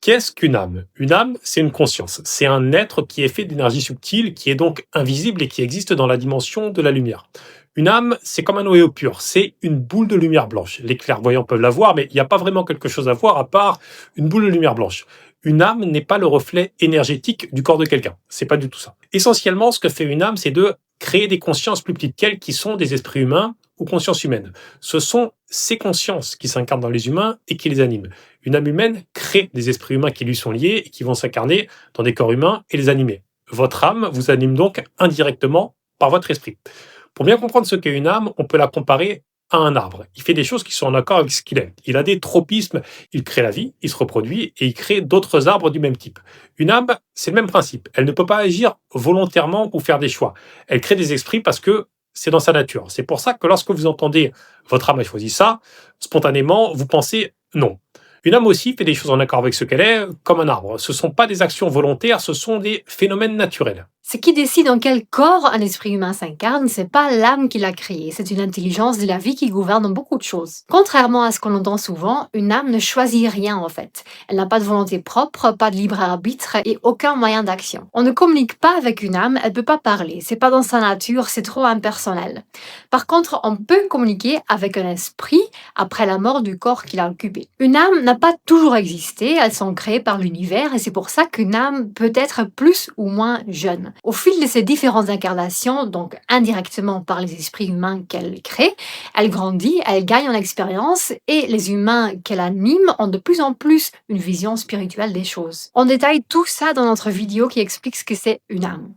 Qu'est-ce qu'une âme? Une âme, c'est une conscience. C'est un être qui est fait d'énergie subtile, qui est donc invisible et qui existe dans la dimension de la lumière. Une âme, c'est comme un noyau pur, c'est une boule de lumière blanche. Les clairvoyants peuvent la voir, mais il n'y a pas vraiment quelque chose à voir à part une boule de lumière blanche. Une âme n'est pas le reflet énergétique du corps de quelqu'un. C'est pas du tout ça. Essentiellement, ce que fait une âme, c'est de créer des consciences plus petites qu'elle qui sont des esprits humains ou consciences humaines. Ce sont ces consciences qui s'incarnent dans les humains et qui les animent. Une âme humaine crée des esprits humains qui lui sont liés et qui vont s'incarner dans des corps humains et les animer. Votre âme vous anime donc indirectement par votre esprit. Pour bien comprendre ce qu'est une âme, on peut la comparer à un arbre. Il fait des choses qui sont en accord avec ce qu'il est. Il a des tropismes, il crée la vie, il se reproduit et il crée d'autres arbres du même type. Une âme, c'est le même principe. Elle ne peut pas agir volontairement ou faire des choix. Elle crée des esprits parce que c'est dans sa nature. C'est pour ça que lorsque vous entendez votre âme a choisi ça, spontanément, vous pensez non. Une âme aussi fait des choses en accord avec ce qu'elle est, comme un arbre. Ce ne sont pas des actions volontaires, ce sont des phénomènes naturels. Ce qui décide dans quel corps un esprit humain s'incarne, c'est pas l'âme qui l'a créé, c'est une intelligence de la vie qui gouverne beaucoup de choses. Contrairement à ce qu'on entend souvent, une âme ne choisit rien en fait. Elle n'a pas de volonté propre, pas de libre arbitre et aucun moyen d'action. On ne communique pas avec une âme, elle peut pas parler, c'est pas dans sa nature, c'est trop impersonnel. Par contre, on peut communiquer avec un esprit après la mort du corps qu'il a occupé. Une âme n'a pas toujours existé, elles sont créées par l'univers et c'est pour ça qu'une âme peut être plus ou moins jeune. Au fil de ces différentes incarnations, donc indirectement par les esprits humains qu'elle crée, elle grandit, elle gagne en expérience et les humains qu'elle anime ont de plus en plus une vision spirituelle des choses. On détaille tout ça dans notre vidéo qui explique ce que c'est une âme.